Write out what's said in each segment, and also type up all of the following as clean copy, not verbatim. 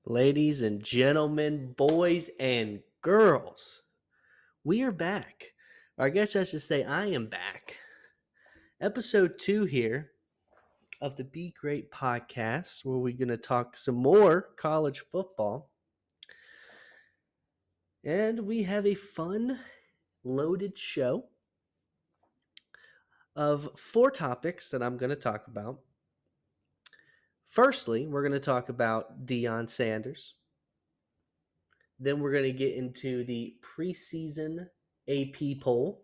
Ladies and gentlemen, boys and girls, we are back. Or I guess I should say I am back. Episode 2 here of the Be Great podcast, where we're going to talk some more college football. And we have a fun, loaded show of 4 topics that I'm going to talk about. Firstly, we're going to talk about Deion Sanders. Then we're going to get into the preseason AP poll.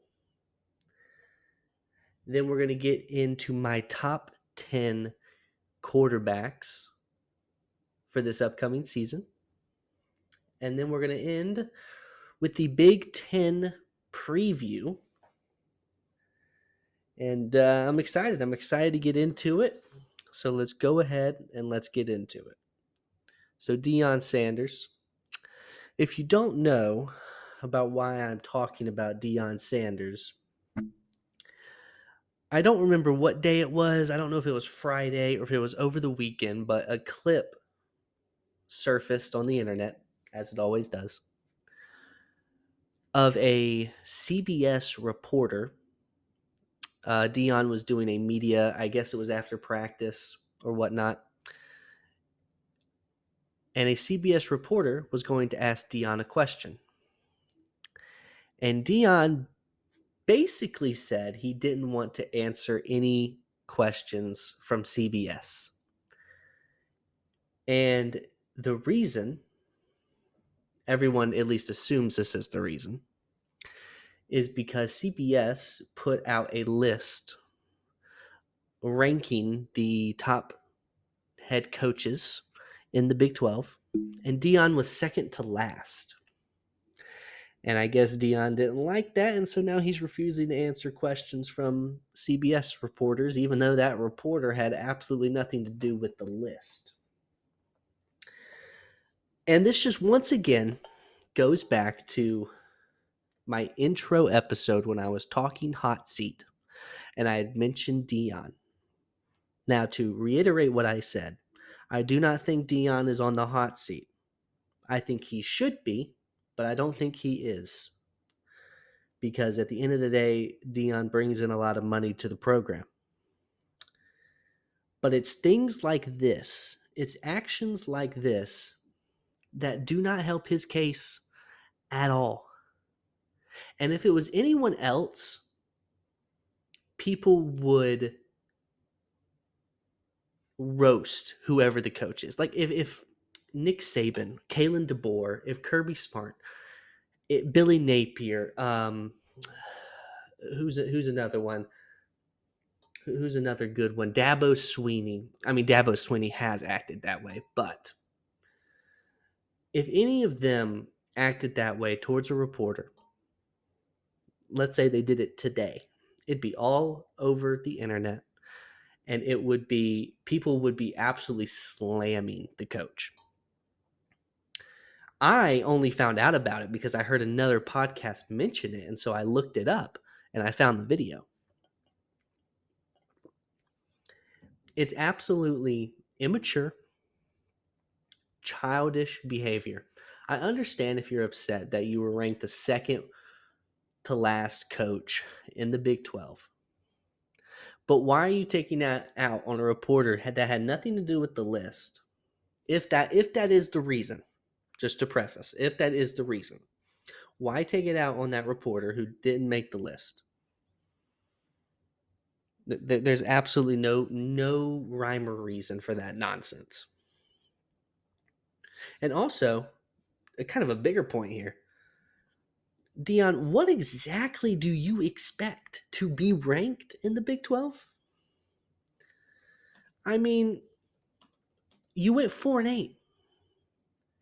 Then we're going to get into my top 10 quarterbacks for this upcoming season. And then we're going to end with the Big Ten preview. And I'm excited. I'm excited to get into it. So let's go ahead and let's get into it. So Deion Sanders. If you don't know about why I'm talking about Deion Sanders, I don't remember what day it was. I don't know if it was Friday or if it was over the weekend, but a clip surfaced on the internet, as it always does, of a CBS reporter. Deion was doing a media, I guess it was after practice or whatnot. And a CBS reporter was going to ask Deion a question. And Deion basically said he didn't want to answer any questions from CBS. And the reason, everyone at least assumes this is the reason, is because CBS put out a list ranking the top head coaches in the Big 12, and Deion was second to last. And I guess Deion didn't like that, and so now he's refusing to answer questions from CBS reporters, even though that reporter had absolutely nothing to do with the list. And this just once again goes back to my intro episode when I was talking hot seat, and I had mentioned Deion. Now, to reiterate what I said, I do not think Deion is on the hot seat. I think he should be, but I don't think he is. Because at the end of the day, Deion brings in a lot of money to the program. But it's things like this, it's actions like this that do not help his case at all. And if it was anyone else, people would roast whoever the coach is. Like if Nick Saban, Kalen DeBoer, if Kirby Smart, Billy Napier, who's another one? Who's another good one? Dabo Sweeney. I mean, Dabo Sweeney has acted that way, but if any of them acted that way towards a reporter, let's say they did it today, it'd be all over the internet, and people would be absolutely slamming the coach. I only found out about it because I heard another podcast mention it, and so I looked it up and I found the video. It's absolutely immature, childish behavior. I understand if you're upset that you were ranked the second to last coach in the Big 12. But why are you taking that out on a reporter that had nothing to do with the list? If that is the reason, just to preface, if that is the reason, why take it out on that reporter who didn't make the list? There's absolutely no rhyme or reason for that nonsense. And also, a kind of a bigger point here, Deion, what exactly do you expect to be ranked in the Big 12? I mean, you went 4-8,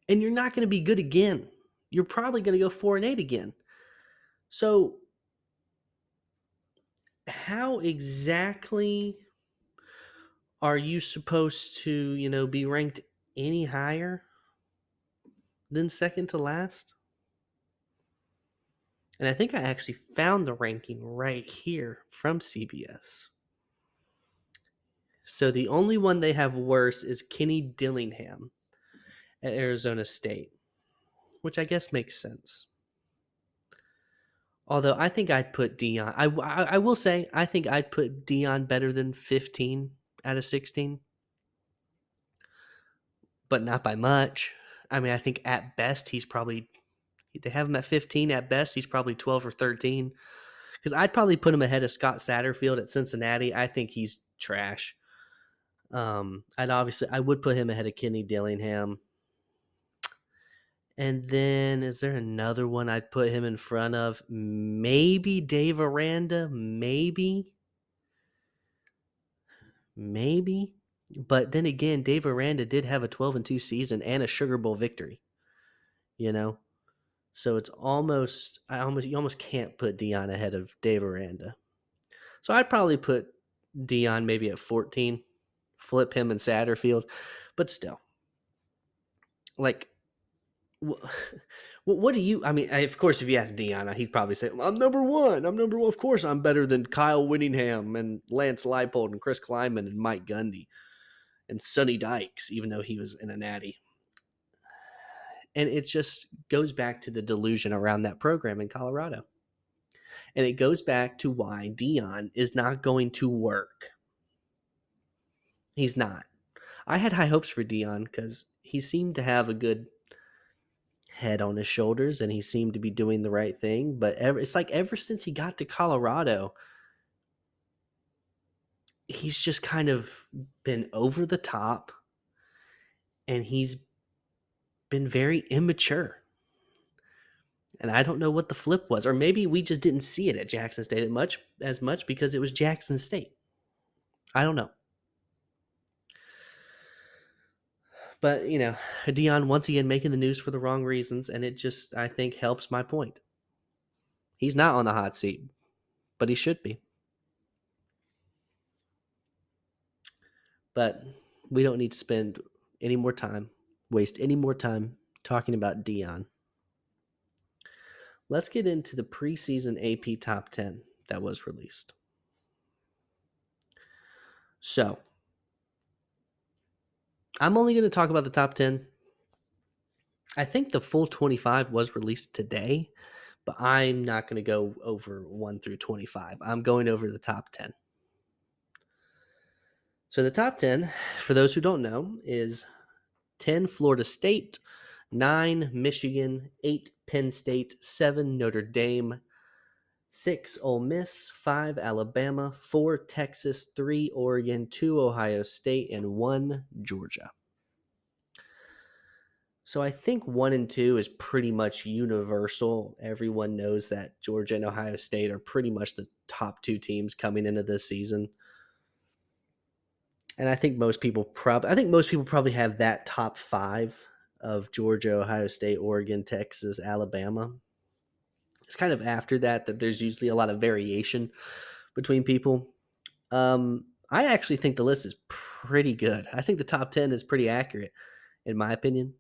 and you're not going to be good again. You're probably going to go 4-8 again. So, how exactly are you supposed to, be ranked any higher than second to last? And I think I actually found the ranking right here from CBS. So the only one they have worse is Kenny Dillingham. at Arizona State, which I guess makes sense. Although I think I'd put Deion. I will say I think I'd put Deion better than 15 out of 16, but not by much. I mean, I think at best he's probably they have him at 15. At best, he's probably 12 or 13. Because I'd probably put him ahead of Scott Satterfield at Cincinnati. I think he's trash. I would put him ahead of Kenny Dillingham. And then is there another one I'd put him in front of? Maybe Dave Aranda, maybe. But then again, Dave Aranda did have a 12-2 season and a Sugar Bowl victory, you know? So it's you almost can't put Deion ahead of Dave Aranda. So I'd probably put Deion maybe at 14, flip him and Satterfield, but still, like, what do you? I mean, of course, if you ask Deion, he'd probably say, "I'm number one. I'm number one. Of course, I'm better than Kyle Whittingham and Lance Leipold and Chris Kleiman and Mike Gundy and Sonny Dykes, even though he was in a natty." And it just goes back to the delusion around that program in Colorado. And it goes back to why Deion is not going to work. He's not. I had high hopes for Deion because he seemed to have a good head on his shoulders and he seemed to be doing the right thing. But it's like ever since he got to Colorado, he's just kind of been over the top and he's been very immature. And I don't know what the flip was. Or maybe we just didn't see it at Jackson State as much because it was Jackson State. I don't know. But, Deion once again making the news for the wrong reasons, and it just, I think, helps my point. He's not on the hot seat, but he should be. But we don't need to waste any more time talking about Deion. Let's get into the preseason AP Top 10 that was released. So, I'm only going to talk about the top 10. I think the full 25 was released today, but I'm not going to go over 1 through 25. I'm going over the top 10. So the top 10, for those who don't know, is 10 Florida State, 9 Michigan, 8 Penn State, 7 Notre Dame, 6 Ole Miss, 5 Alabama, 4 Texas, 3 Oregon, 2 Ohio State, and 1 Georgia. So I think 1 and 2 is pretty much universal. Everyone knows that Georgia and Ohio State are pretty much the top 2 teams coming into this season. And I think most people probably have that top 5 of Georgia, Ohio State, Oregon, Texas, Alabama. It's kind of after that there's usually a lot of variation between people. I actually think the list is pretty good. I think the top 10 is pretty accurate, in my opinion.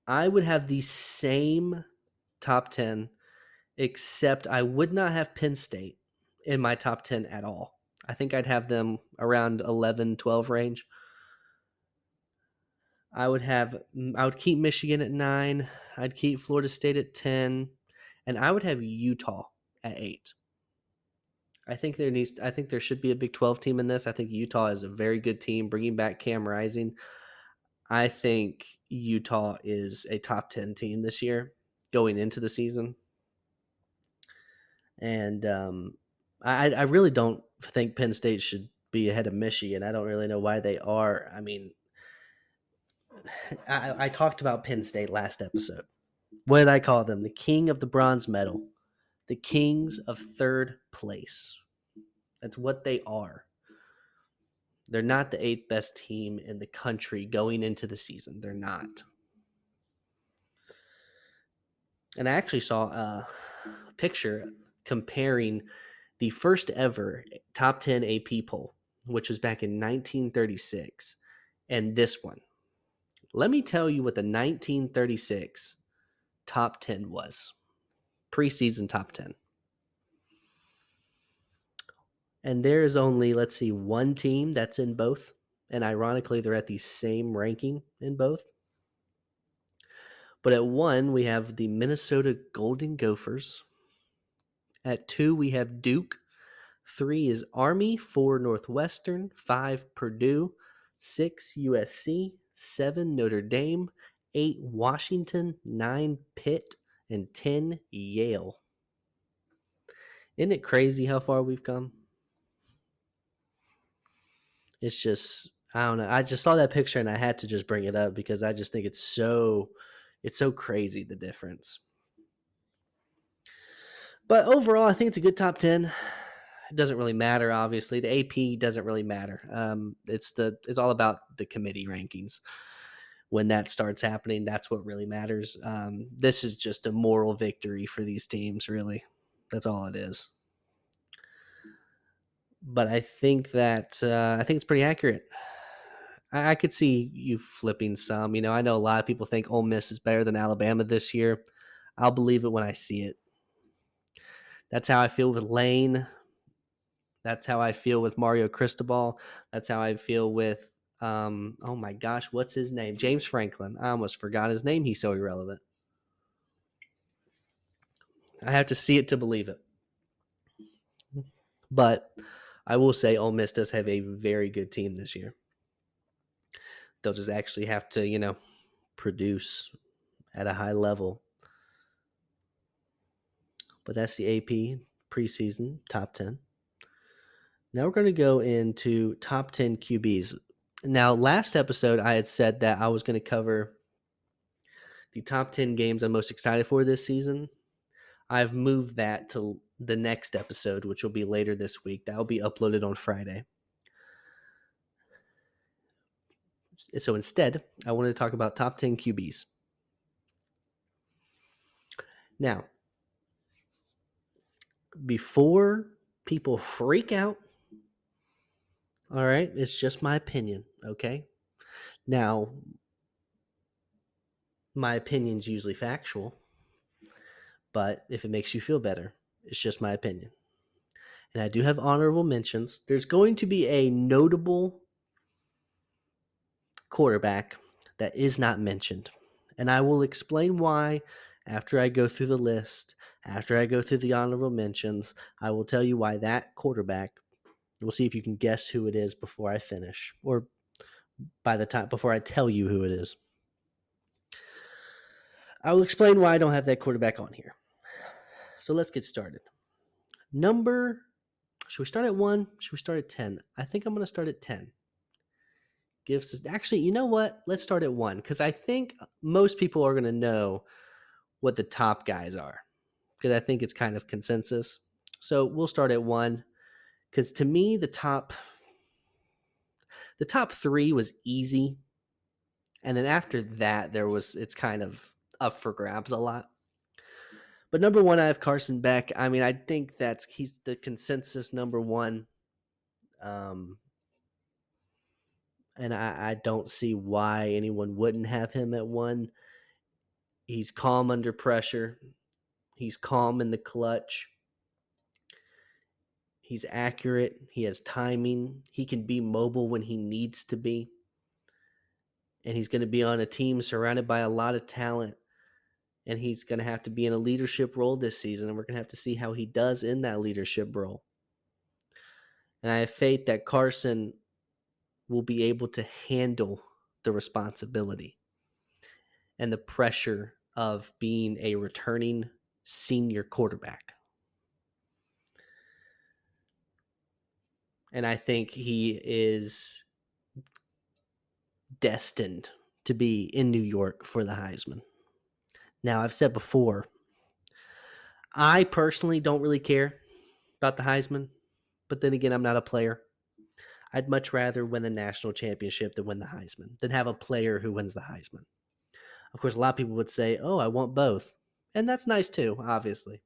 I would have the same top 10, except I would not have Penn State in my top 10 at all. I think I'd have them around 11, 12 range. I would keep Michigan at 9. I'd keep Florida State at 10, and I would have Utah at 8. I think there should be a Big 12 team in this. I think Utah is a very good team. Bringing back Cam Rising, I think Utah is a top 10 team this year going into the season. And I really don't think Penn State should be ahead of Michigan. I don't really know why they are. I mean, I talked about Penn State last episode. What did I call them? The king of the bronze medal. The kings of third place. That's what they are. They're not the 8th best team in the country going into the season. They're not. And I actually saw a picture comparing the first ever top 10 AP poll, which was back in 1936, and this one. Let me tell you what the 1936 top 10 was. Preseason top 10. And there is only, let's see, one team that's in both. and ironically, they're at the same ranking in both. But at 1, we have the Minnesota Golden Gophers. At 2, we have Duke. 3 is Army. 4, Northwestern. 5, Purdue. 6, USC. 7, Notre Dame. 8, Washington. 9, Pitt. And 10, Yale. Isn't it crazy how far we've come? It's just, I don't know. I just saw that picture and I had to just bring it up because I just think it's so crazy, the difference. But overall, I think it's a good top 10. It doesn't really matter, obviously. The AP doesn't really matter. It's all about the committee rankings. When that starts happening, that's what really matters. This is just a moral victory for these teams, really. That's all it is. But I think that I think it's pretty accurate. I could see you flipping some. I know a lot of people think Ole Miss is better than Alabama this year. I'll believe it when I see it. That's how I feel with Lane. That's how I feel with Mario Cristobal. That's how I feel with, oh my gosh, what's his name? James Franklin. I almost forgot his name. He's so irrelevant. I have to see it to believe it. But I will say Ole Miss does have a very good team this year. They'll just actually have to, produce at a high level. But that's the AP preseason top 10. Now we're going to go into top 10 QBs. Now, last episode, I had said that I was going to cover the top 10 games I'm most excited for this season. I've moved that to the next episode, which will be later this week. That will be uploaded on Friday. So instead, I wanted to talk about top 10 QBs. Now, before people freak out, all right, it's just my opinion, okay? Now, my opinion's usually factual, but if it makes you feel better, it's just my opinion. And I do have honorable mentions. There's going to be a notable quarterback that is not mentioned. And I will explain why after I go through the list, after I go through the honorable mentions. I will tell you why that quarterback. We'll see if you can guess who it is before I finish, or before I tell you who it is. I will explain why I don't have that quarterback on here. So let's get started. Should we start at 1? Should we start at 10? I think I'm going to start at 10. Actually, you know what? Let's start at 1 because I think most people are going to know what the top guys are because I think it's kind of consensus. So we'll start at 1 because to me the top 3 was easy, and then after that it's kind of up for grabs a lot. But number 1, I have Carson Beck. I mean, I think he's the consensus number 1. And I don't see why anyone wouldn't have him at 1. He's calm under pressure. He's calm in the clutch. He's accurate. He has timing. He can be mobile when he needs to be. And he's going to be on a team surrounded by a lot of talent. And he's going to have to be in a leadership role this season. And we're going to have to see how he does in that leadership role. And I have faith that Carson will be able to handle the responsibility and the pressure of being a returning senior quarterback. And I think he is destined to be in New York for the Heisman. Now, I've said before, I personally don't really care about the Heisman, but then again, I'm not a player. I'd much rather win the national championship than win the Heisman, than have a player who wins the Heisman. Of course, a lot of people would say, oh, I want both. And that's nice too, obviously.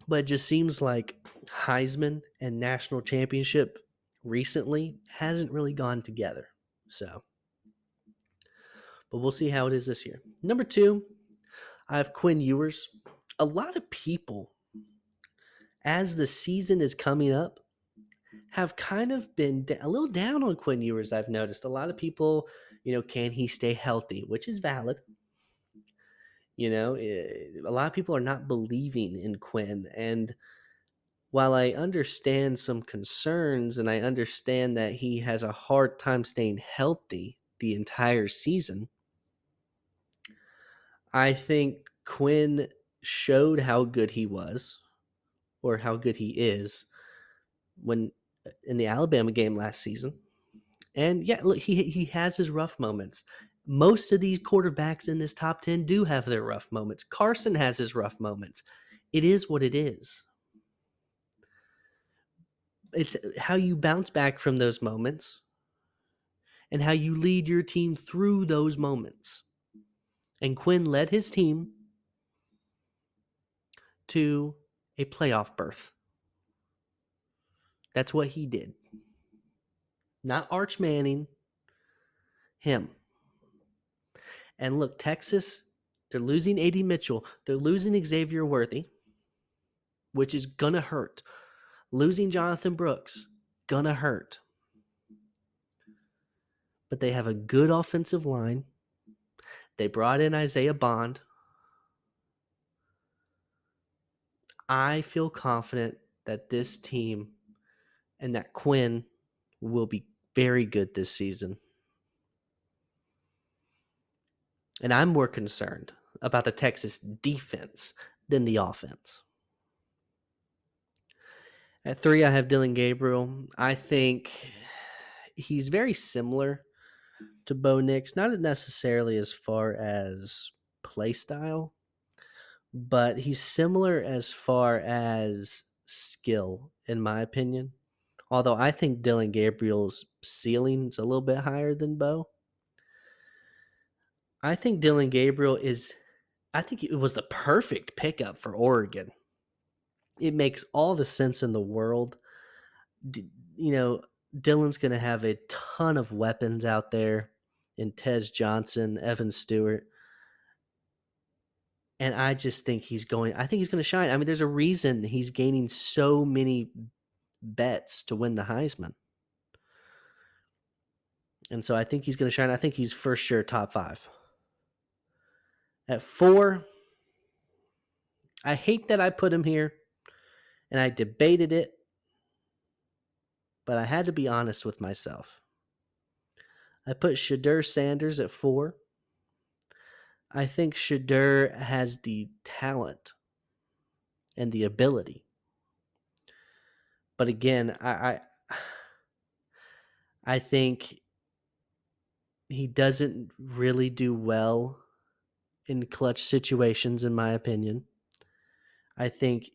But it just seems like Heisman and national championship recently hasn't really gone together. So, but we'll see how it is this year. Number 2, I have Quinn Ewers. A lot of people, as the season is coming up, have kind of been a little down on Quinn Ewers. I've noticed a lot of people, can he stay healthy, which is valid. A lot of people are not believing in Quinn. And while I understand some concerns and I understand that he has a hard time staying healthy the entire season, I think Quinn showed how good he was or how good he is when in the Alabama game last season. And yeah, look, he has his rough moments. Most of these quarterbacks in this top 10 do have their rough moments. Carson has his rough moments. It is what it is. It's how you bounce back from those moments and how you lead your team through those moments. And Quinn led his team to a playoff berth. That's what he did. Not Arch Manning, him. And look, Texas, they're losing A.D. Mitchell. They're losing Xavier Worthy, which is going to hurt. Losing Jonathan Brooks, going to hurt. But they have a good offensive line. They brought in Isaiah Bond. I feel confident that this team and that Quinn will be very good this season. And I'm more concerned about the Texas defense than the offense. At 3, I have Dillon Gabriel. I think he's very similar to Bo Nix, not necessarily as far as play style, but he's similar as far as skill, in my opinion. Although I think Dillon Gabriel's ceiling's a little bit higher than Bo. I think Dillon Gabriel I think it was the perfect pickup for Oregon. It makes all the sense in the world. Dillon's going to have a ton of weapons out there in Tez Johnson, Evan Stewart. And I just think he's going to shine. I mean, there's a reason he's gaining so many bets to win the Heisman. And so I think he's going to shine. I think he's for sure top 5. At 4, I hate that I put him here, and I debated it, but I had to be honest with myself. I put Deion Sanders at 4. I think Deion has the talent and the ability. But again, I think he doesn't really do well in clutch situations, in my opinion. I think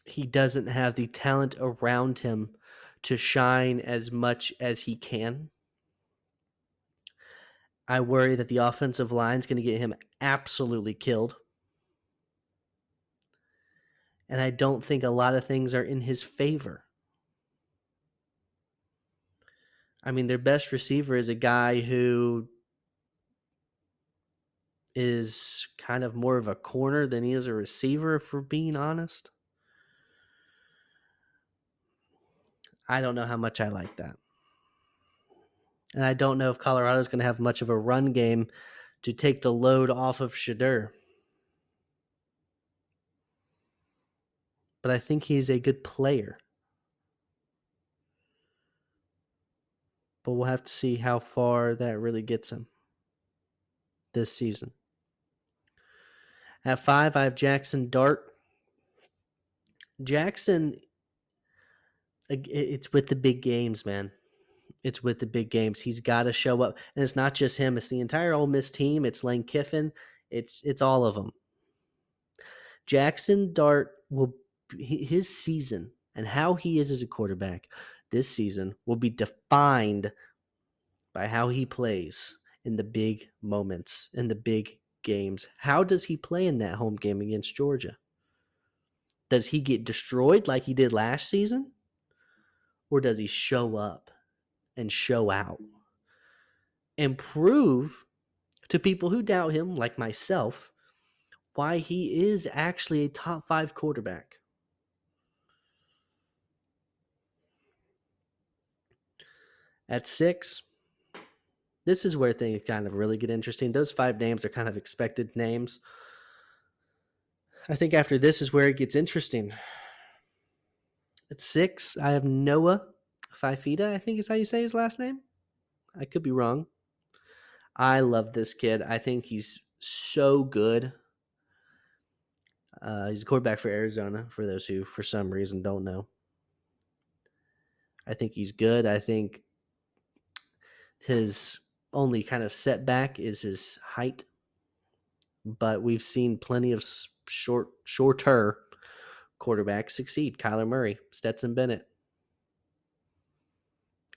he doesn't have the talent around him to shine as much as he can. I worry that the offensive line is going to get him absolutely killed. And I don't think a lot of things are in his favor. I mean, their best receiver is a guy who is kind of more of a corner than he is a receiver, if we're being honest. I don't know how much I like that. And I don't know if Colorado's going to have much of a run game to take the load off of Deion. But I think he's a good player. But we'll have to see how far that really gets him this season. At 5, I have Jackson Dart. Jackson, it's with the big games, man. It's with the big games. He's got to show up. And it's not just him. It's the entire Ole Miss team. It's Lane Kiffin. It's all of them. Jackson Dart his season and how he is as a quarterback this season will be defined by how he plays in the big moments, in the big games. How does he play in that home game against Georgia? Does he get destroyed like he did last season? Or does he show up and show out and prove to people who doubt him, like myself, why he is actually a top 5 quarterback? At 6, this is where things kind of really get interesting. Those 5 names are kind of expected names. I think after this is where it gets interesting. At 6, I have Noah Fifita, I think is how you say his last name. I could be wrong. I love this kid. I think he's so good. He's a quarterback for Arizona, for those who, for some reason, don't know. I think he's good. I think his only kind of setback is his height, but we've seen plenty of shorter quarterbacks succeed. Kyler Murray, Stetson Bennett,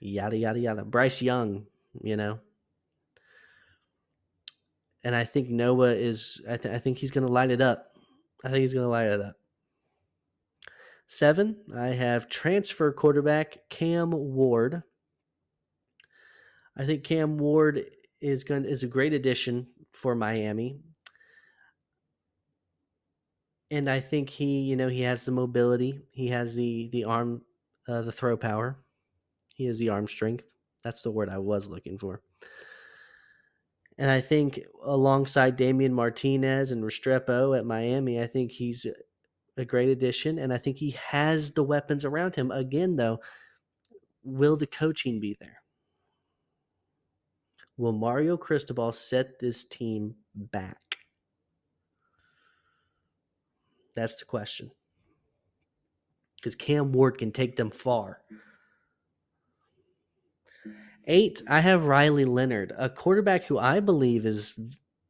yada, yada, yada. Bryce Young, you know. And I think Noah is, I think he's going to light it up. I think he's going to light it up. 7, I have transfer quarterback Cam Ward. I think Cam Ward is a great addition for Miami. And I think he has the mobility. He has the arm, the throw power. He has the arm strength. That's the word I was looking for. And I think alongside Damian Martinez and Restrepo at Miami, I think he's a great addition. And I think he has the weapons around him. Again, though, will the coaching be there? Will Mario Cristobal set this team back? That's the question. Because Cam Ward can take them far. 8, I have Riley Leonard, a quarterback who I believe is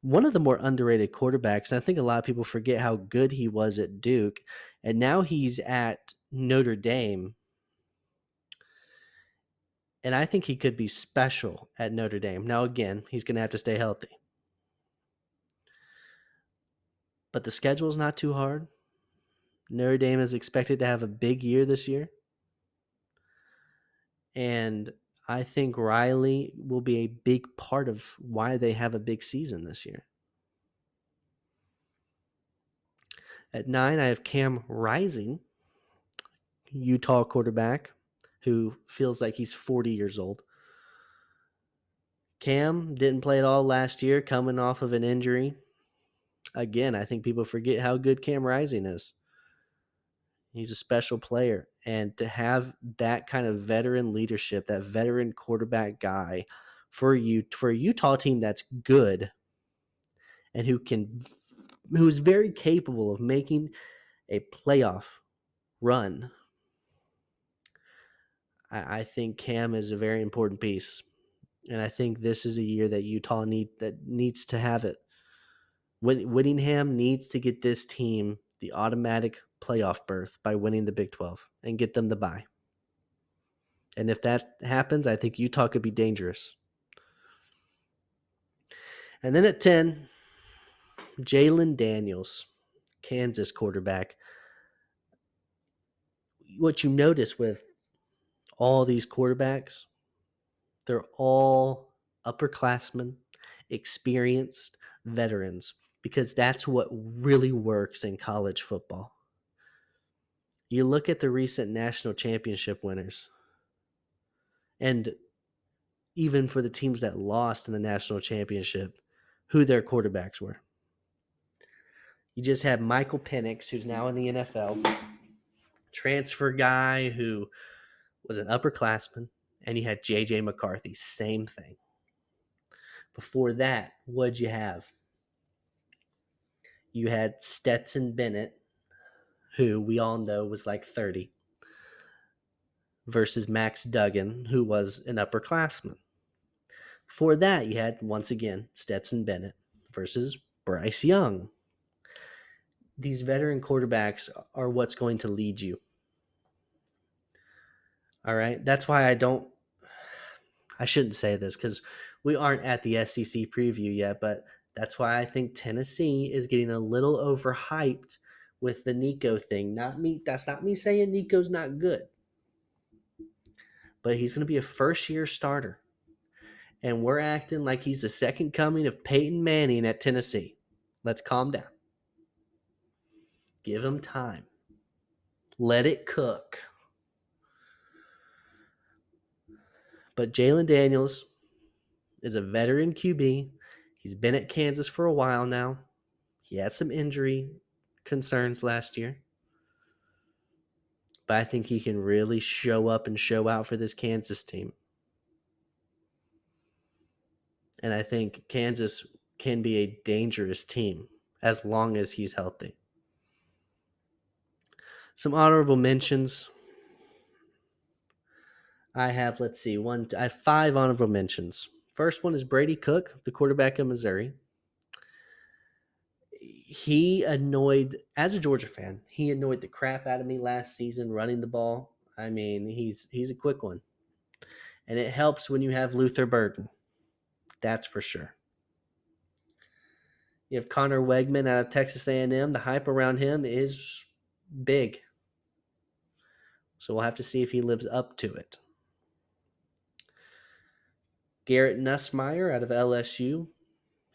one of the more underrated quarterbacks. And I think a lot of people forget how good he was at Duke. And now he's at Notre Dame. And I think he could be special at Notre Dame. Now, again, he's going to have to stay healthy. But the schedule is not too hard. Notre Dame is expected to have a big year this year. And I think Riley will be a big part of why they have a big season this year. At 9, I have Cam Rising, Utah quarterback who feels like he's 40 years old. Cam didn't play at all last year, coming off of an injury. Again, I think people forget how good Cam Rising is. He's a special player. And to have that kind of veteran leadership, that veteran quarterback guy for a Utah team that's good and who is very capable of making a playoff run, I think Cam is a very important piece. And I think this is a year that Utah needs to have it. Whittingham needs to get this team the automatic playoff berth by winning the Big 12 and get them the bye. And if that happens, I think Utah could be dangerous. And then at 10, Jalen Daniels, Kansas quarterback. What you notice with all these quarterbacks, they're all upperclassmen, experienced veterans, because that's what really works in college football. You look at the recent national championship winners, and even for the teams that lost in the national championship, who their quarterbacks were. You just had Michael Penix, who's now in the NFL, transfer guy who was an upperclassman, and you had J.J. McCarthy, same thing. Before that, what'd you have? You had Stetson Bennett, who we all know was like 30, versus Max Duggan, who was an upperclassman. Before that, you had, once again, Stetson Bennett versus Bryce Young. These veteran quarterbacks are what's going to lead you. All right? That's why I shouldn't say this because we aren't at the SEC preview yet, but that's why I think Tennessee is getting a little overhyped with the Nico thing. That's not me saying Nico's not good, but he's going to be a first-year starter. And we're acting like he's the second coming of Peyton Manning at Tennessee. Let's calm down. Give him time. Let it cook. But Jalen Daniels is a veteran QB. He's been at Kansas for a while now. He had some injury concerns last year, but I think he can really show up and show out for this Kansas team. And I think Kansas can be a dangerous team as long as he's healthy. Some honorable mentions. I have, I have 5 honorable mentions. First one is Brady Cook, the quarterback of Missouri. He annoyed, as a Georgia fan, he annoyed the crap out of me last season running the ball. I mean, he's a quick one. And it helps when you have Luther Burden. That's for sure. You have Connor Wegman out of Texas A&M. The hype around him is big. So we'll have to see if he lives up to it. Garrett Nussmeier out of LSU.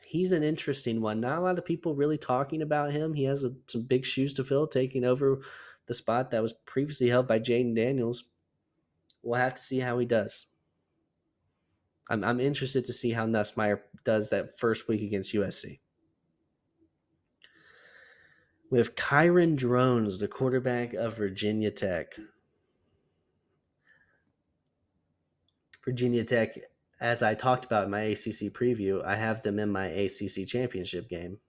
He's an interesting one. Not a lot of people really talking about him. He has some big shoes to fill, taking over the spot that was previously held by Jaden Daniels. We'll have to see how he does. I'm interested to see how Nussmeier does that first week against USC. We have Kyron Drones, the quarterback of Virginia Tech. Virginia Tech, as I talked about in my ACC preview, I have them in my ACC championship game.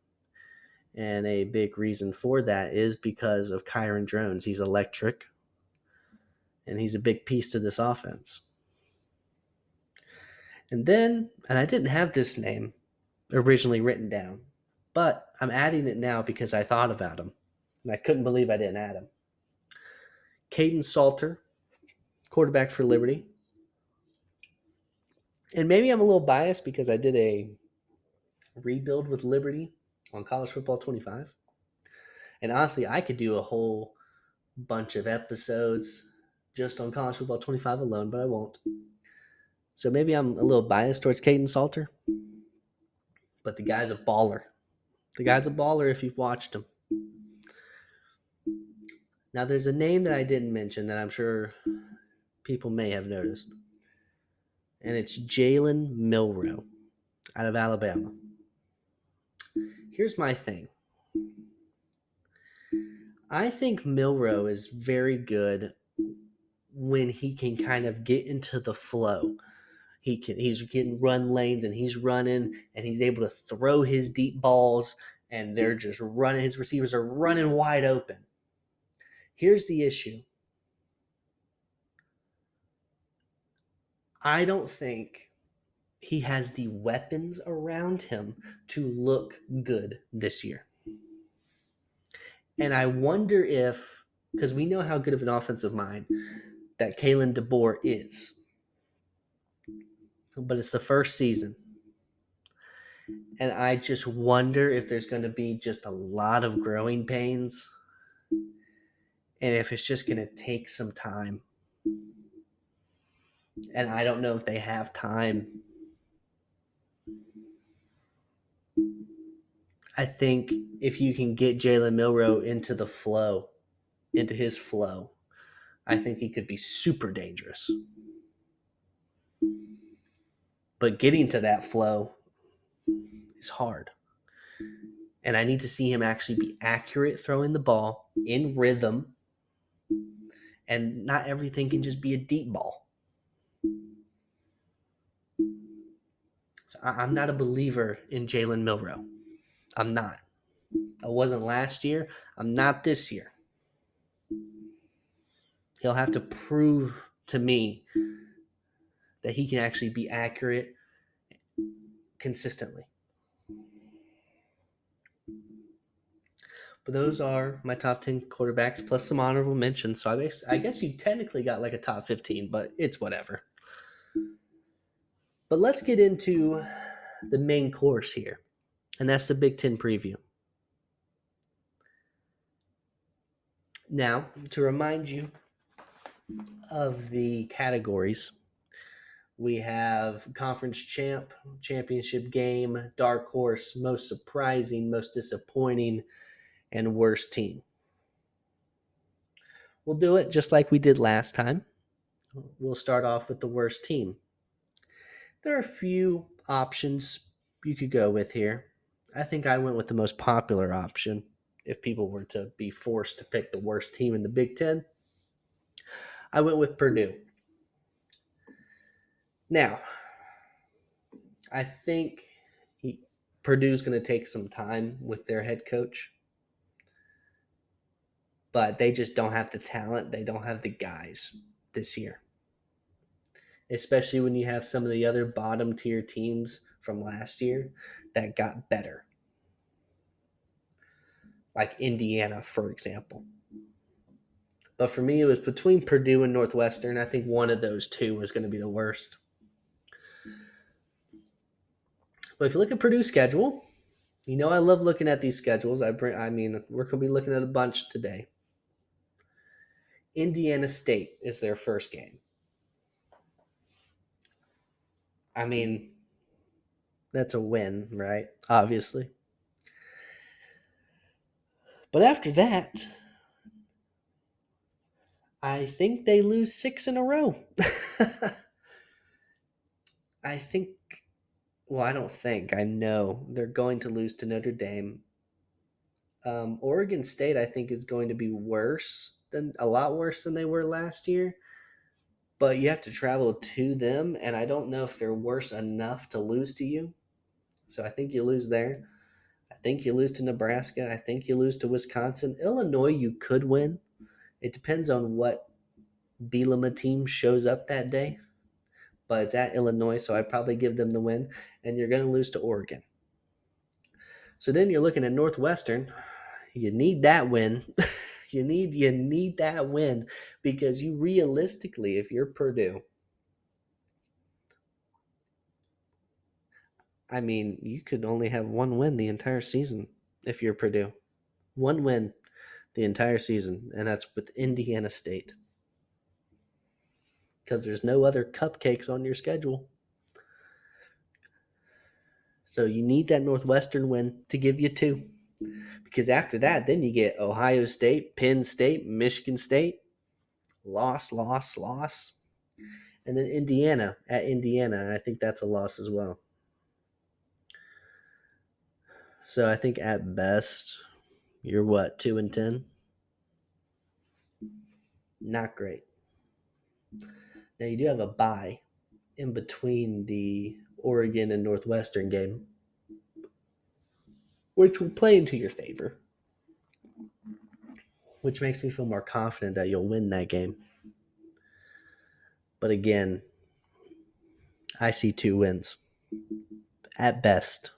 And a big reason for that is because of Kyron Drones. He's electric, and he's a big piece to this offense. And I didn't have this name originally written down, but I'm adding it now because I thought about him, and I couldn't believe I didn't add him. Caden Salter, quarterback for Liberty. And maybe I'm a little biased because I did a rebuild with Liberty on College Football 25. And honestly, I could do a whole bunch of episodes just on College Football 25 alone, but I won't. So maybe I'm a little biased towards Caden Salter. But the guy's a baller. The guy's a baller if you've watched him. Now, there's a name that I didn't mention that I'm sure people may have noticed. And it's Jalen Milroe out of Alabama. Here's my thing. I think Milroe is very good when he can kind of get into the flow. He's getting run lanes and he's running and he's able to throw his deep balls and they're just running. His receivers are running wide open. Here's the issue. I don't think he has the weapons around him to look good this year. And I wonder if, because we know how good of an offensive mind that Kalen DeBoer is, but it's the first season. And I just wonder if there's going to be just a lot of growing pains and if it's just going to take some time. And I don't know if they have time. I think if you can get Jalen Milroe into his flow, I think he could be super dangerous. But getting to that flow is hard. And I need to see him actually be accurate throwing the ball in rhythm. And not everything can just be a deep ball. So I'm not a believer in Jalen Milroe. I'm not. I wasn't last year. I'm not this year. He'll have to prove to me that he can actually be accurate consistently. But those are my top 10 quarterbacks plus some honorable mentions. So I guess you technically got like a top 15, but it's whatever. But let's get into the main course here, and that's the Big Ten preview. Now, to remind you of the categories, we have conference champ, championship game, dark horse, most surprising, most disappointing, and worst team. We'll do it just like we did last time. We'll start off with the worst team. There are a few options you could go with here. I think I went with the most popular option. If people were to be forced to pick the worst team in the Big Ten, I went with Purdue. Now, I think Purdue's going to take some time with their head coach, but they just don't have the talent. They don't have the guys this year, especially when you have some of the other bottom tier teams from last year that got better, like Indiana, for example. But for me, it was between Purdue and Northwestern. I think one of those two was going to be the worst. But if you look at Purdue's schedule, you know I love looking at these schedules. I mean, we're going to be looking at a bunch today. Indiana State is their first game. I mean, that's a win, right? Obviously. But after that, I think they lose 6 in a row. I think, well, I don't think, I know they're going to lose to Notre Dame. Oregon State, I think, is going to be a lot worse than they were last year. But you have to travel to them, and I don't know if they're worse enough to lose to you. So I think you lose there. I think you lose to Nebraska. I think you lose to Wisconsin. Illinois, you could win. It depends on what Bielema team shows up that day. But it's at Illinois, so I'd probably give them the win. And you're going to lose to Oregon. So then you're looking at Northwestern. You need that win. you need that win because you realistically, if you're Purdue, I mean, you could only have one win the entire season if you're Purdue. One win the entire season, and that's with Indiana State. Because there's no other cupcakes on your schedule. So you need that Northwestern win to give you two. Because after that, then you get Ohio State, Penn State, Michigan State. Loss, loss, loss. And then Indiana at Indiana. I think that's a loss as well. So I think at best, you're what, 2-10? Not great. Now you do have a bye in between the Oregon and Northwestern game, which will play into your favor, which makes me feel more confident that you'll win that game. But again, I see 2 wins at best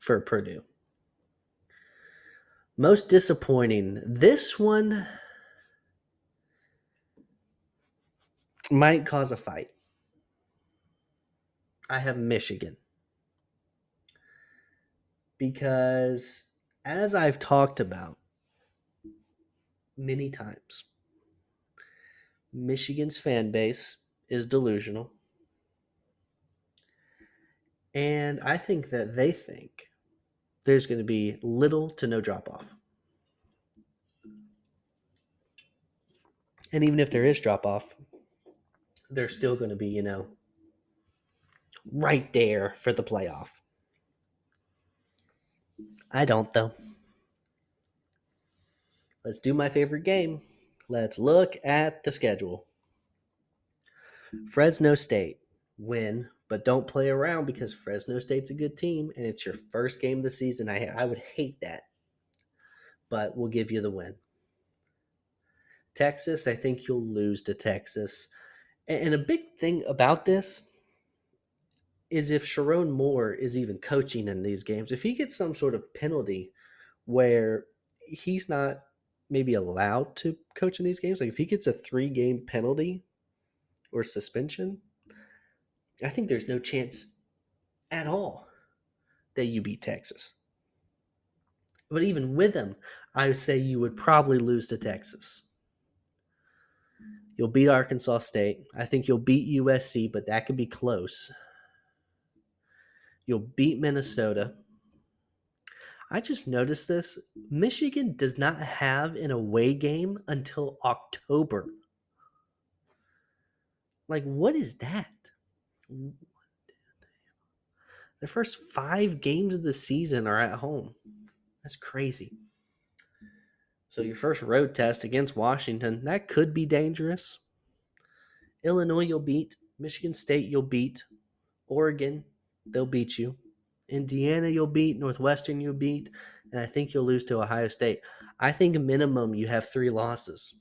for Purdue. Most disappointing. This one might cause a fight. I have Michigan. Because as I've talked about many times, Michigan's fan base is delusional. And I think that they think there's going to be little to no drop off. And even if there is drop off, they're still going to be, right there for the playoff. I don't, though. Let's do my favorite game. Let's look at the schedule. Fresno State, win, but don't play around because Fresno State's a good team and it's your first game of the season. I would hate that, but we'll give you the win. Texas, I think you'll lose to Texas. And a big thing about this is if Sharon Moore is even coaching in these games, if he gets some sort of penalty where he's not maybe allowed to coach in these games, like if he gets a 3-game penalty or suspension, I think there's no chance at all that you beat Texas. But even with him, I would say you would probably lose to Texas. You'll beat Arkansas State. I think you'll beat USC, but that could be close. You'll beat Minnesota. I just noticed this. Michigan does not have an away game until October. Like, what is that? Their first 5 games of the season are at home. That's crazy. So your first road test against Washington, that could be dangerous. Illinois, you'll beat. Michigan State, you'll beat. Oregon, they'll beat you. Indiana, you'll beat. Northwestern, you'll beat. And I think you'll lose to Ohio State. I think minimum you have 3 losses.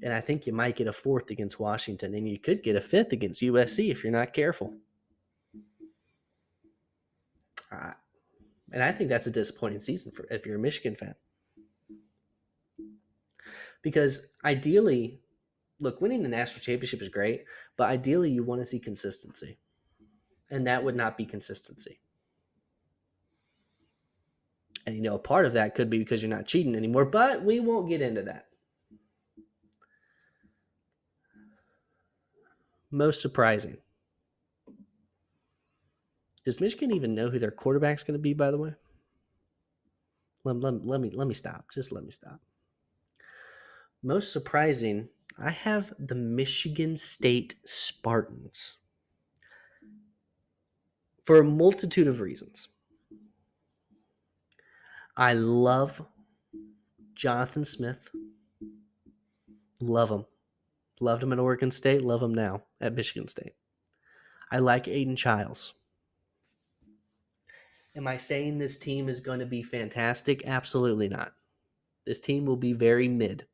And I think you might get a 4th against Washington. And you could get a 5th against USC if you're not careful. And I think that's a disappointing season for if you're a Michigan fan. Because ideally, look, winning the national championship is great, but ideally you want to see consistency. And that would not be consistency. And a part of that could be because you're not cheating anymore, but we won't get into that. Most surprising. Does Michigan even know who their quarterback's going to be, by the way? Let me stop. Just let me stop. Most surprising, I have the Michigan State Spartans for a multitude of reasons. I love Jonathan Smith. Love him. Loved him at Oregon State. Love him now at Michigan State. I like Aiden Childs. Am I saying this team is going to be fantastic? Absolutely not. This team will be very mid.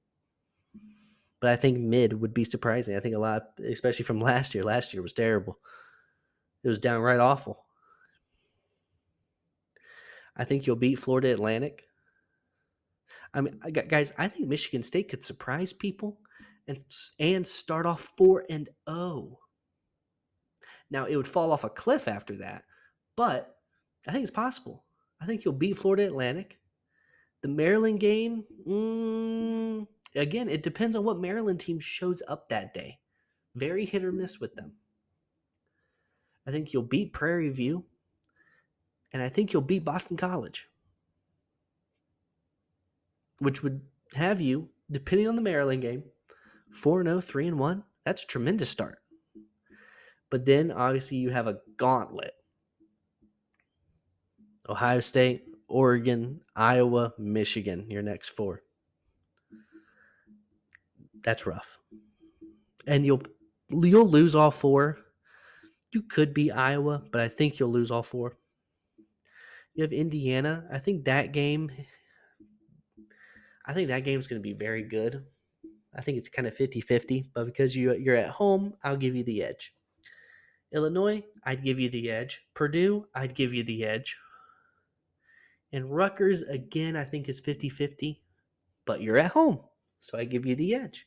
But I think mid would be surprising. I think a lot, especially from last year. Last year was terrible. It was downright awful. I think you'll beat Florida Atlantic. I mean, guys, I think Michigan State could surprise people and start off 4-0. Now, it would fall off a cliff after that, but I think it's possible. I think you'll beat Florida Atlantic. The Maryland game, again, it depends on what Maryland team shows up that day. Very hit or miss with them. I think you'll beat Prairie View, and I think you'll beat Boston College, which would have you, depending on the Maryland game, 4-0, 3-1. That's a tremendous start. But then, obviously, you have a gauntlet. Ohio State, Oregon, Iowa, Michigan, your next 4. That's rough. And you'll lose all 4. You could beat Iowa, but I think you'll lose all 4. You have Indiana. I think that game's going to be very good. I think it's kind of 50-50, but because you're at home, I'll give you the edge. Illinois, I'd give you the edge. Purdue, I'd give you the edge. And Rutgers, again, I think is 50-50, but you're at home, so I give you the edge.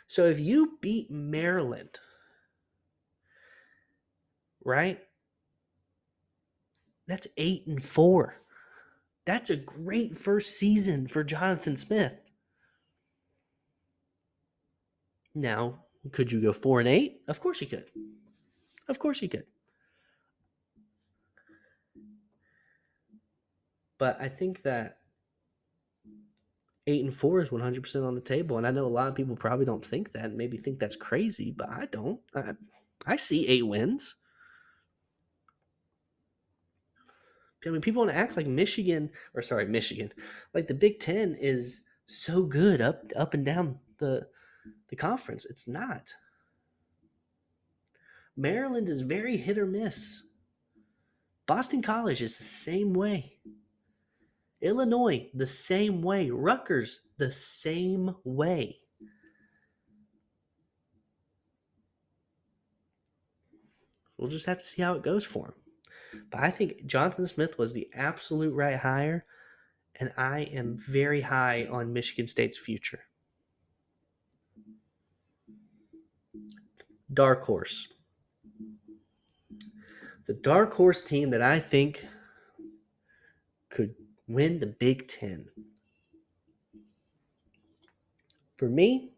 So if you beat Maryland, right, that's 8-4. That's a great first season for Jonathan Smith. Now, could you go 4-8? Of course you could. Of course you could. But I think that 8-4 is 100% on the table, and I know a lot of people probably don't think that, and maybe think that's crazy, but I don't. I see 8 wins. I mean, people want to act like Michigan, like the Big Ten is so good up and down the conference. It's not. Maryland is very hit or miss. Boston College is the same way. Illinois, the same way. Rutgers, the same way. We'll just have to see how it goes for him. But I think Jonathan Smith was the absolute right hire, and I am very high on Michigan State's future. Dark horse. The dark horse team that I think could win the Big Ten. For me,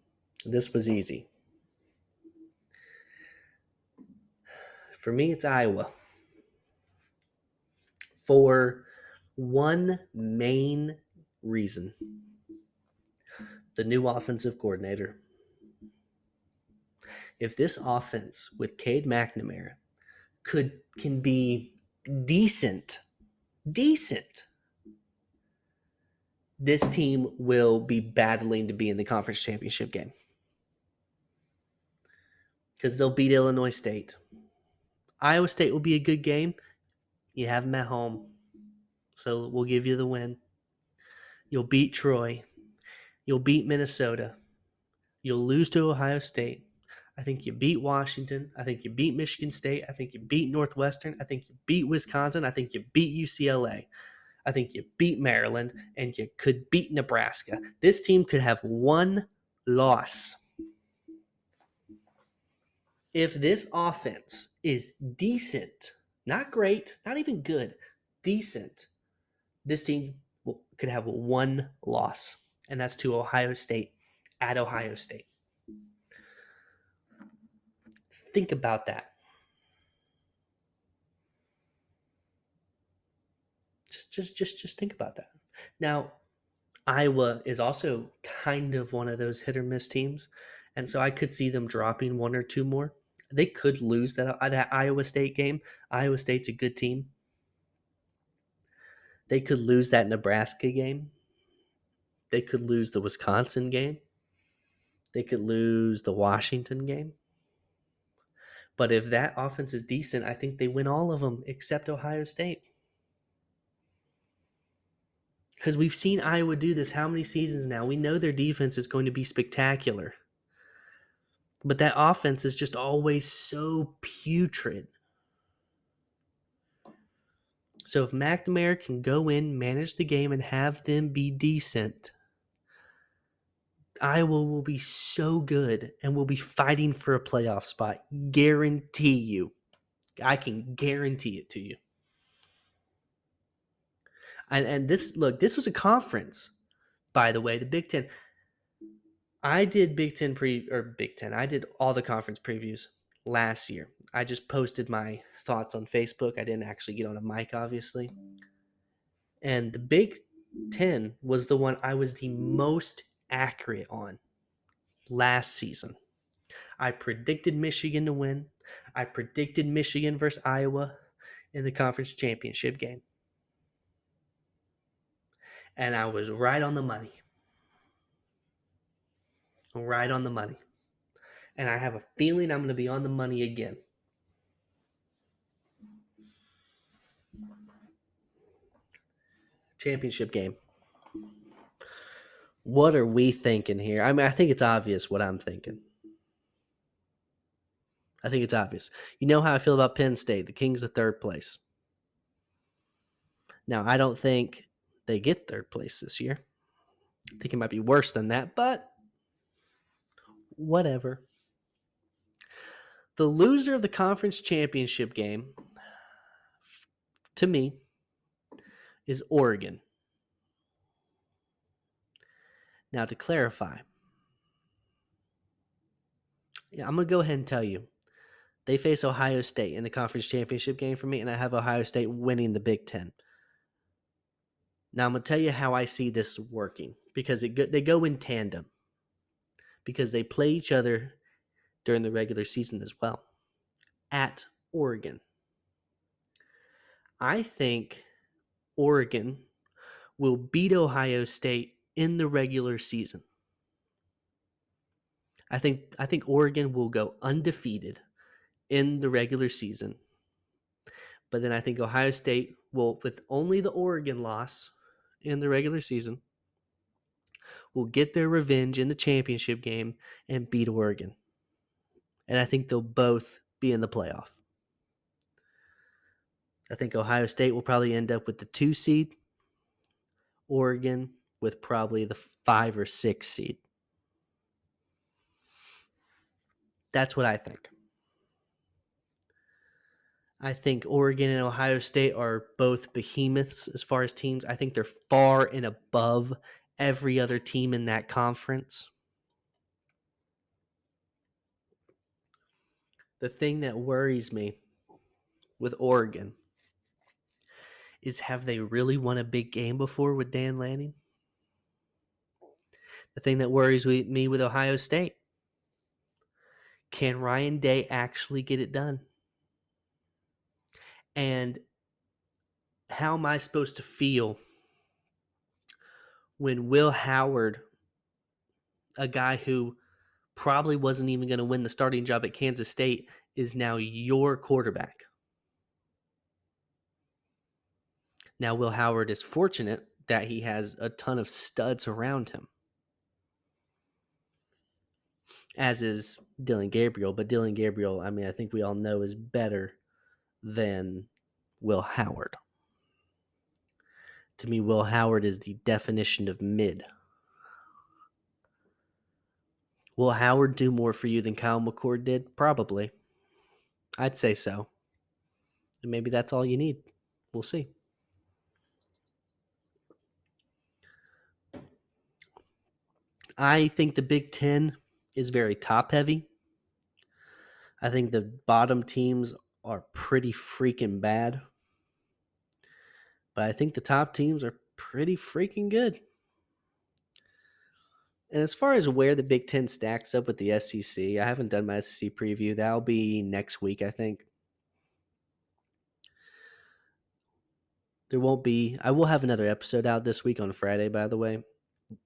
this was easy. For me, it's Iowa. For one main reason. The new offensive coordinator. If this offense with Cade McNamara can be decent, this team will be battling to be in the conference championship game because they'll beat Illinois State. Iowa State will be a good game. You have them at home, so we'll give you the win. You'll beat Troy. You'll beat Minnesota. You'll lose to Ohio State. I think you beat Washington. I think you beat Michigan State. I think you beat Northwestern. I think you beat Wisconsin. I think you beat UCLA. I think you beat Maryland, and you could beat Nebraska. This team could have one loss. If this offense is decent, not great, not even good, decent, this team could have one loss, and that's to Ohio State at Ohio State. Think about that. Just think about that. Now, Iowa is also kind of one of those hit or miss teams, and so I could see them dropping one or two more. They could lose that Iowa State game. Iowa State's a good team. They could lose that Nebraska game. They could lose the Wisconsin game. They could lose the Washington game. But if that offense is decent, I think they win all of them except Ohio State. Because we've seen Iowa do this how many seasons now? We know their defense is going to be spectacular. But that offense is just always so putrid. So if McNamara can go in, manage the game, and have them be decent, Iowa will be so good and will be fighting for a playoff spot. Guarantee you. I can guarantee it to you. And this was a conference, by the way, the Big Ten. I did Big Ten. I did all the conference previews last year. I just posted my thoughts on Facebook. I didn't actually get on a mic, obviously. And the Big Ten was the one I was the most accurate on last season. I predicted Michigan to win. I predicted Michigan versus Iowa in the conference championship game. And I was right on the money. Right on the money. And I have a feeling I'm going to be on the money again. Championship game. What are we thinking here? I mean, I think it's obvious what I'm thinking. I think it's obvious. You know how I feel about Penn State. The Kings of third place. Now, I don't think they get third place this year. I think it might be worse than that, but whatever. The loser of the conference championship game, to me, is Oregon. Now, to clarify, I'm going to go ahead and tell you. They face Ohio State in the conference championship game for me, and I have Ohio State winning the Big Ten. Now, I'm going to tell you how I see this working, because they go in tandem, because they play each other during the regular season as well. At Oregon, I think Oregon will beat Ohio State in the regular season. I think Oregon will go undefeated in the regular season. But then I think Ohio State will, with only the Oregon loss in the regular season, will get their revenge in the championship game and beat Oregon. And I think they'll both be in the playoff. I think Ohio State will probably end up with the 2 seed. Oregon with probably the 5 or 6 seed. That's what I think. I think Oregon and Ohio State are both behemoths as far as teams. I think they're far and above every other team in that conference. The thing that worries me with Oregon is, have they really won a big game before with Dan Lanning? The thing that worries me with Ohio State, can Ryan Day actually get it done? And how am I supposed to feel when Will Howard, a guy who probably wasn't even going to win the starting job at Kansas State, is now your quarterback? Now, Will Howard is fortunate that he has a ton of studs around him, as is Dylan Gabriel. But Dylan Gabriel, I mean, I think we all know is better than Will Howard. To me, Will Howard is the definition of mid. Will Howard do more for you than Kyle McCord did? Probably. I'd say so. And maybe that's all you need. We'll see. I think the Big Ten is very top heavy. I think the bottom teams are pretty freaking bad. But I think the top teams are pretty freaking good. And as far as where the Big Ten stacks up with the SEC, I haven't done my SEC preview. That'll be next week, I think. There won't be. I will have another episode out this week on Friday, by the way,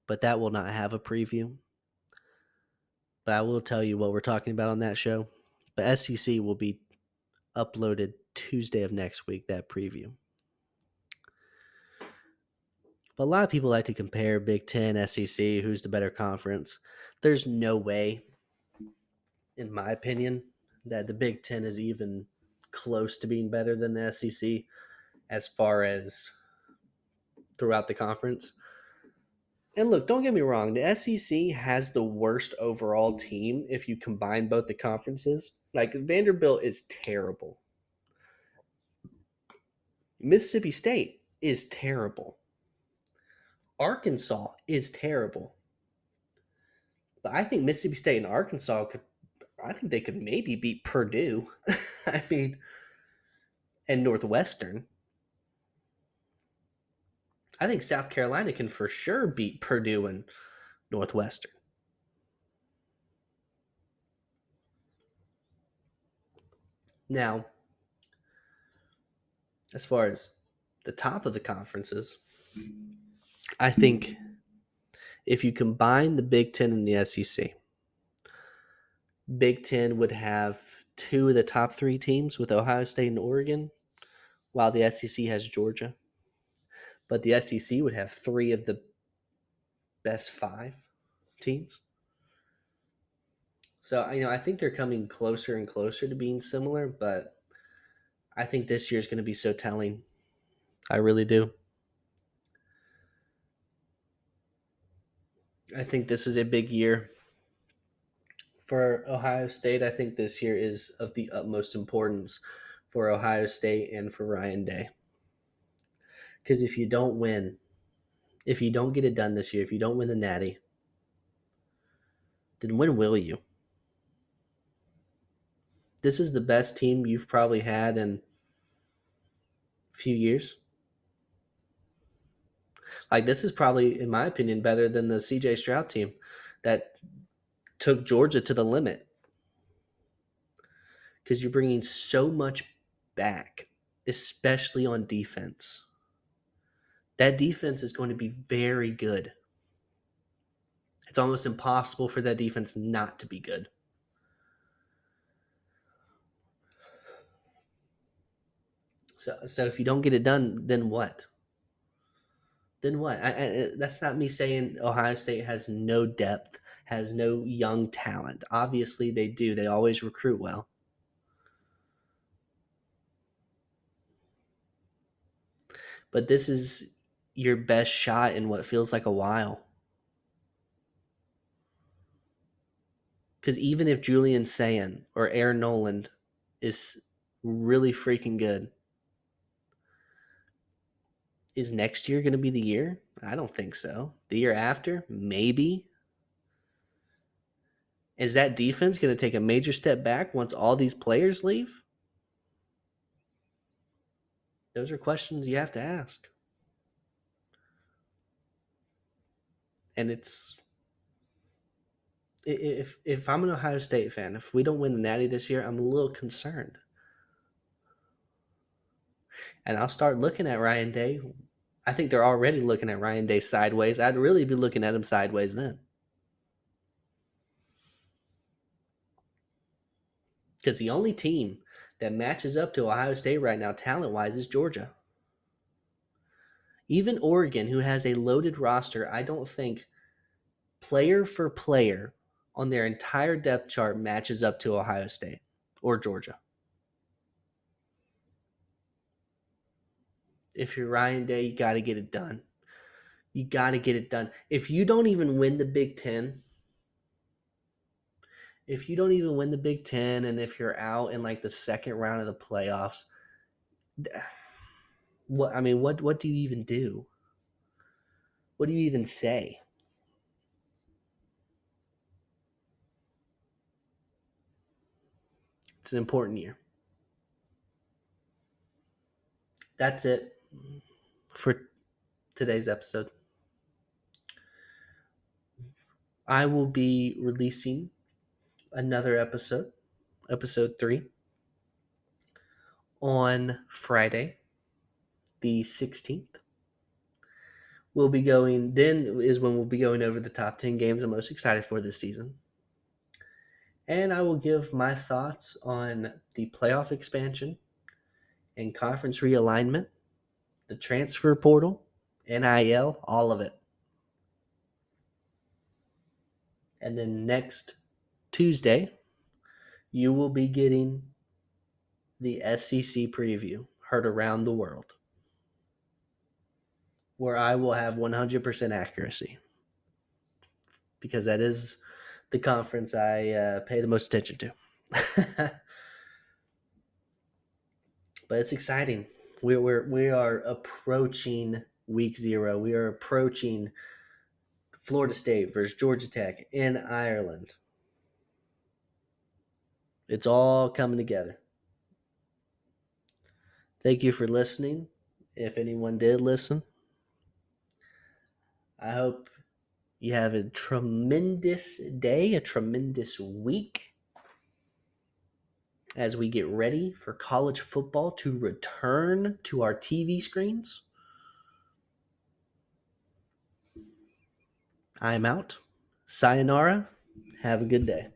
but that will not have a preview. But I will tell you what we're talking about on that show. But SEC will be uploaded Tuesday of next week, that preview. But a lot of people like to compare Big Ten, SEC, who's the better conference. There's no way, in my opinion, that the Big Ten is even close to being better than the SEC as far as throughout the conference. And look, don't get me wrong, the SEC has the worst overall team if you combine both the conferences. Like, Vanderbilt is terrible. Mississippi State is terrible. Arkansas is terrible. But I think Mississippi State and Arkansas I think they could maybe beat Purdue. I mean, and Northwestern. I think South Carolina can for sure beat Purdue and Northwestern. Now, as far as the top of the conferences, I think if you combine the Big Ten and the SEC, Big Ten would have two of the top three teams with Ohio State and Oregon, while the SEC has Georgia. But the SEC would have three of the best five teams. So, I think they're coming closer and closer to being similar, but I think this year is going to be so telling. I really do. I think this is a big year for Ohio State. I think this year is of the utmost importance for Ohio State and for Ryan Day. Because if you don't win, if you don't get it done this year, if you don't win the Natty, then when will you? This is the best team you've probably had in a few years. Like, this is probably, in my opinion, better than the CJ Stroud team that took Georgia to the limit. Because you're bringing so much back, especially on defense. That defense is going to be very good. It's almost impossible for that defense not to be good. So if you don't get it done, then what? Then what? That's not me saying Ohio State has no depth, has no young talent. Obviously, they do. They always recruit well. But this is your best shot in what feels like a while. Because even if Julian Sayin or Aaron Noland is really freaking good, is next year going to be the year? I don't think so. The year after? Maybe. Is that defense going to take a major step back once all these players leave? Those are questions you have to ask. And it's if I'm an Ohio State fan, if we don't win the Natty this year, I'm a little concerned. And I'll start looking at Ryan Day. I think they're already looking at Ryan Day sideways. I'd really be looking at him sideways then. Because the only team that matches up to Ohio State right now, talent wise, is Georgia. Even Oregon, who has a loaded roster, I don't think player for player on their entire depth chart matches up to Ohio State or Georgia. If you're Ryan Day, you got to get it done. You got to get it done. If you don't even win the Big Ten, and if you're out in like the second round of the playoffs, what do you even do? What do you even say? It's an important year. That's it for today's episode. I will be releasing another episode 3, on Friday, the 16th. Then is when we'll be going over the top 10 games I'm most excited for this season. And I will give my thoughts on the playoff expansion and conference realignment, the transfer portal, NIL, all of it. And then next Tuesday, you will be getting the SEC preview heard around the world, where I will have 100% accuracy, because that is the conference I pay the most attention to. But it's exciting. We are approaching week 0. We are approaching Florida State versus Georgia Tech in Ireland. It's all coming together. Thank you for listening. If anyone did listen, I hope you have a tremendous day, a tremendous week, as we get ready for college football to return to our TV screens. I'm out. Sayonara. Have a good day.